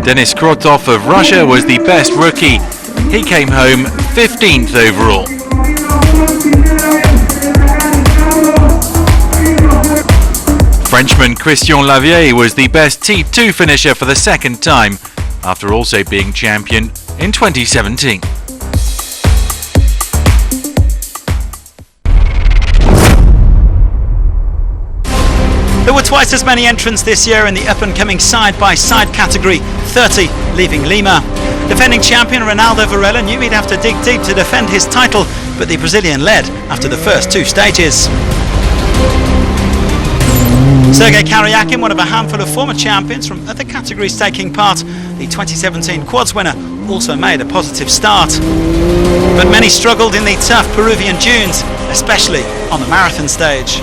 Denis Krotov of Russia was the best rookie. He came home 15th overall. Frenchman Christian Lavier was the best T2 finisher for the second time, after also being champion in 2017. There were twice as many entrants this year in the up-and-coming side-by-side category, 30 leaving Lima. Defending champion Ronaldo Varela knew he'd have to dig deep to defend his title, but the Brazilian led after the first two stages. Sergei Karyakin, one of a handful of former champions from other categories taking part, the 2017 quads winner, also made a positive start. But many struggled in the tough Peruvian dunes, especially on the marathon stage.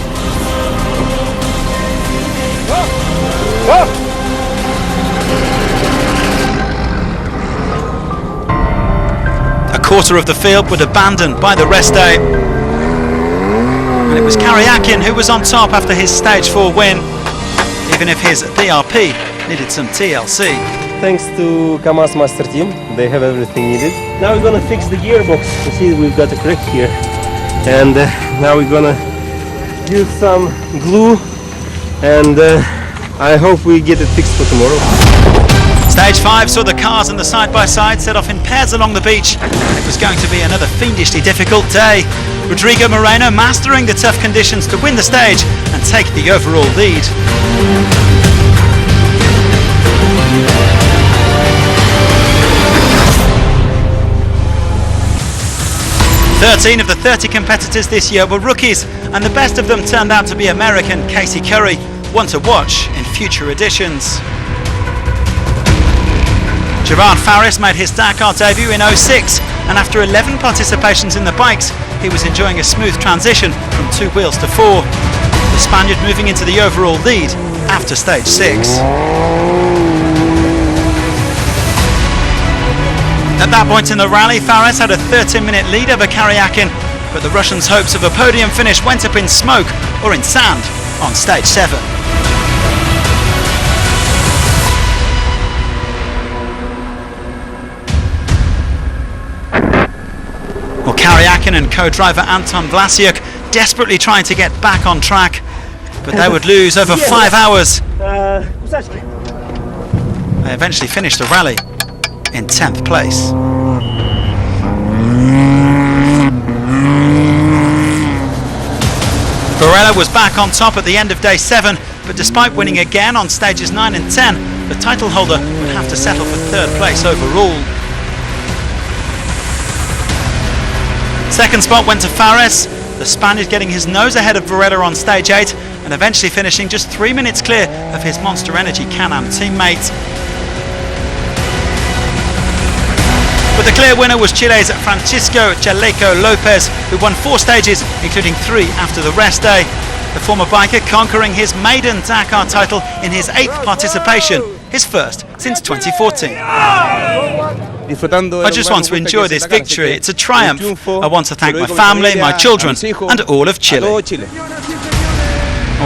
A quarter of the field would abandon by the rest day, and it was Karyakin who was on top after his stage 4 win, even if his DRP needed some TLC. Thanks to Kamaz Master Team, they have everything needed. Now we're gonna fix the gearbox. You see we've got a crack here, and now we're gonna use some glue, and I hope we get it fixed for tomorrow. Stage 5 saw the cars and the side-by-side set off in pairs along the beach. It was going to be another fiendishly difficult day. Rodrigo Moreno mastering the tough conditions to win the stage and take the overall lead. "13 of the 30 competitors this year were rookies, and the best of them turned out to be American Casey Curry, one to watch in future editions." Gerard Faris made his Dakar debut in 06, and after 11 participations in the bikes, he was enjoying a smooth transition from 2 wheels to 4. The Spaniard moving into the overall lead after stage 6. At that point in the rally, Faris had a 13-minute lead over Karyakin, but the Russian's hopes of a podium finish went up in smoke or in sand on stage 7. Well, Karyakin and co-driver Anton Vlasiuk desperately trying to get back on track, but they would lose over 5 hours. They eventually finished the rally in 10th place. Varela was back on top at the end of day 7, but despite winning again on stages 9 and 10, the title holder would have to settle for 3rd place overall. Second spot went to Fares, the Spaniard getting his nose ahead of Varela on stage 8 and eventually finishing just 3 minutes clear of his Monster Energy Can-Am teammate. But the clear winner was Chile's Francisco Chaleco Lopez, who won 4 stages, including 3 after the rest day. The former biker conquering his maiden Dakar title in his 8th participation, his first since 2014. I just want to enjoy this victory. It's a triumph. I want to thank my family, my children, and all of Chile. Well,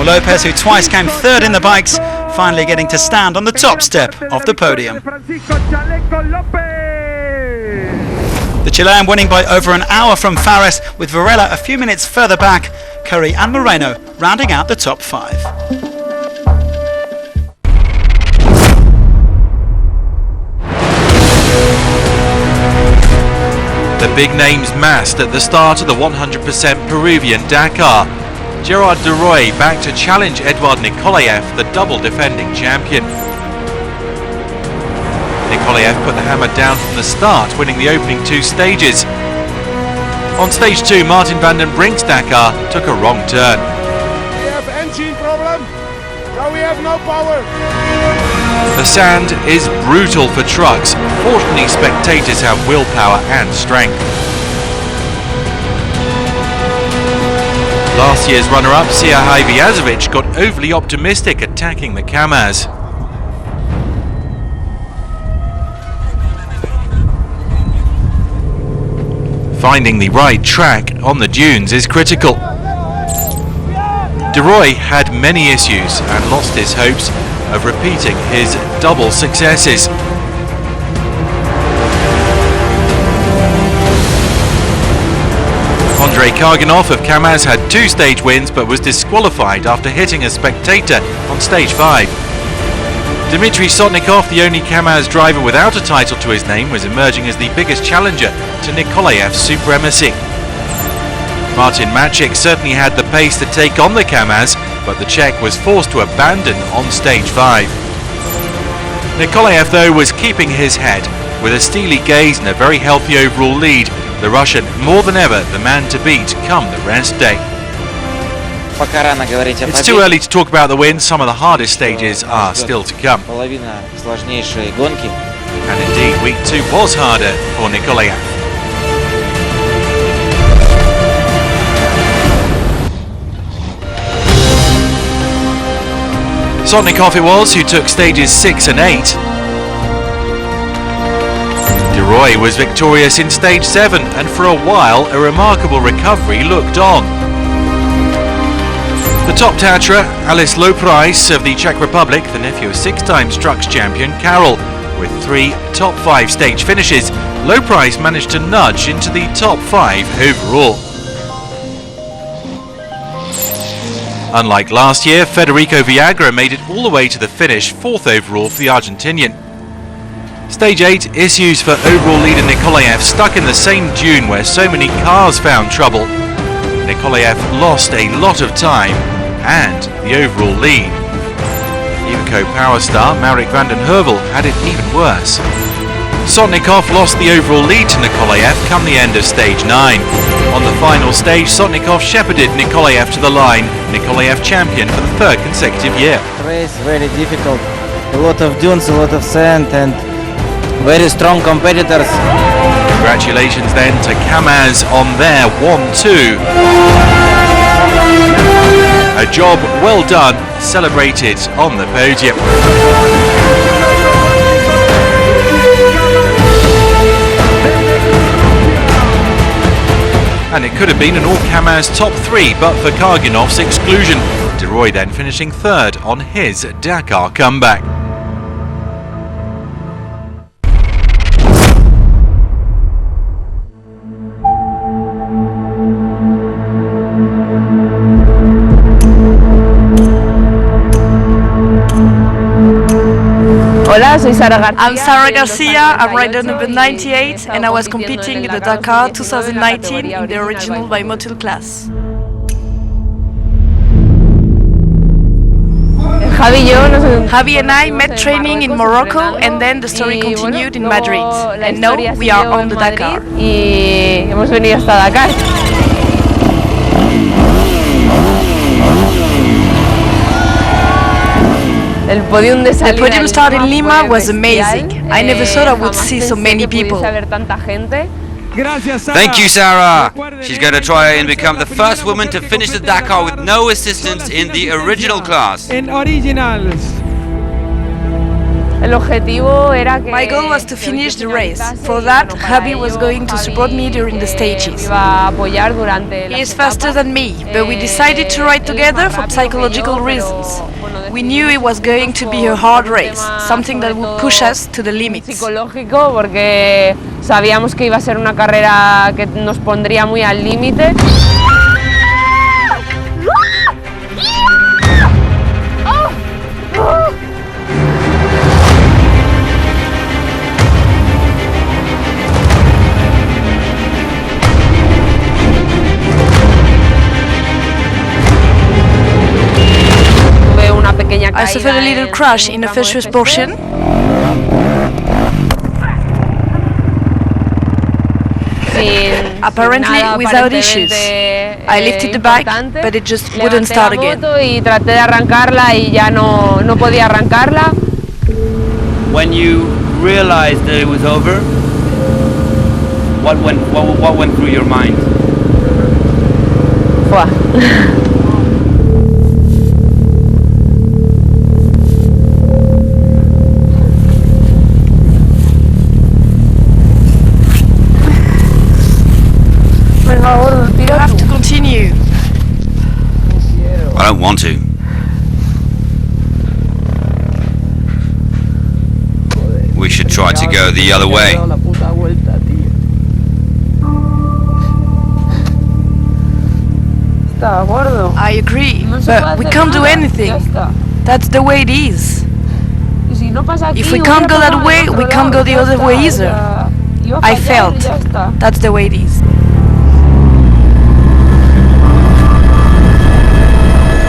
Lopez, who twice came 3rd in the bikes, finally getting to stand on the top step of the podium. The Chilean winning by over an hour from Fares, with Varela a few minutes further back, Curry and Moreno rounding out the top 5. The big names massed at the start of the 100% Peruvian Dakar. Gerard de Roy back to challenge Eduard Nikolaev, the double defending champion. Nikolaev put the hammer down from the start, winning the opening 2 stages. On stage 2, Martin van den Brink's Dakar took a wrong turn. We have engine problem, so we have no power. The sand is brutal for trucks. Fortunately, spectators have willpower and strength. Last year's runner-up, Sierhai Vyazovic, got overly optimistic attacking the Kamaz. Finding the right track on the dunes is critical. De Roy had many issues and lost his hopes of repeating his double successes. Andrei Karganov of Kamaz had 2 stage wins but was disqualified after hitting a spectator on stage 5. Dmitry Sotnikov, the only Kamaz driver without a title to his name, was emerging as the biggest challenger to Nikolaev's supremacy. Martin Maciek certainly had the pace to take on the Kamaz, but the Czech was forced to abandon on stage 5. Nikolaev, though, was keeping his head. With a steely gaze and a very healthy overall lead, the Russian more than ever the man to beat come the rest day. It's too early to talk about the wins, some of the hardest stages are still to come. And indeed, week 2 was harder for Nikolaev. Sotnikov it was who took stages 6 and 8. De Roy was victorious in stage 7, and for a while a remarkable recovery looked on. The top Tatra, Alice Loprais of the Czech Republic, the nephew of 6-time Strucks champion Karel, with 3 top 5 stage finishes, Loprais managed to nudge into the top 5 overall. Unlike last year, Federico Viagra made it all the way to the finish, 4th overall for the Argentinian. Stage 8, issues for overall leader Nikolaev stuck in the same dune where so many cars found trouble. Nikolaev lost a lot of time and the overall lead. Iveco power star Marek van den Heuvel had it even worse. Sotnikov lost the overall lead to Nikolaev come the end of stage 9. On the final stage, Sotnikov shepherded Nikolaev to the line, Nikolaev champion for the 3rd consecutive year. Race very difficult, a lot of dunes, a lot of sand and very strong competitors. Congratulations then to Kamaz on their 1-2. A job well done, celebrated on the podium. And it could have been an all-Kamaz top 3 but for Karganov's exclusion. De Roy then finishing 3rd on his Dakar comeback. I'm Sara Garcia, I'm rider number 98 and I was competing in the Dakar 2019 in the original bimotor class. Javi and I met training in Morocco and then the story continued in Madrid. And now we are on the Dakar. The podium start in Lima was amazing. I never thought I would see so many people. Thank you, Sarah. She's going to try and become the first woman to finish the Dakar with no assistance in the original class. My goal was to finish the race. For that, Javi was going to support me during the stages. He is faster than me, but we decided to ride together for psychological reasons. We knew it was going to be a hard race, something that would push us to the limits. Porque sabíamos que iba a ser una carrera que nos pondría muy al límite. I suffered a little crash in the first portion. Apparently without issues. I lifted the bike, but it just wouldn't start again. When you realized that it was over, what went through your mind? You have to continue. I don't want to. We should try to go the other way. está, gordo. I agree, No se puede but we hacer can't do nada, anything. ya está. That's the way it is. Y si no pasa aquí, If we hubiera can't go that pasado way, en otro we can't lado, go the ya other está, way o either. sea, iba a I fallar y felt ya está. that's the way it is.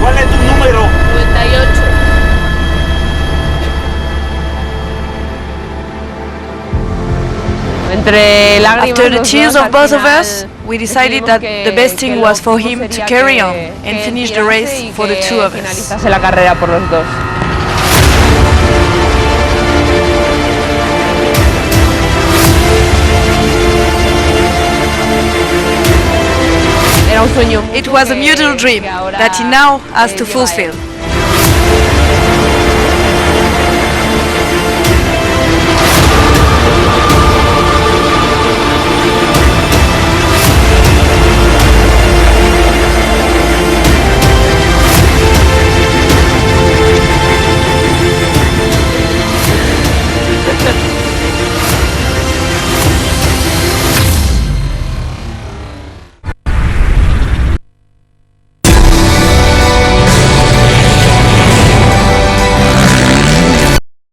¿Cuál es tu número? 98. Entre lágrimas After the los tears dos, of al both of final us, we decided decidimos that que- the best que thing lo was for justo him to sería carry on que and finish the tirase race y for the que two of us. finalizase la carrera por los dos. Era un sueño It was a mutual dream that he now has to fulfill.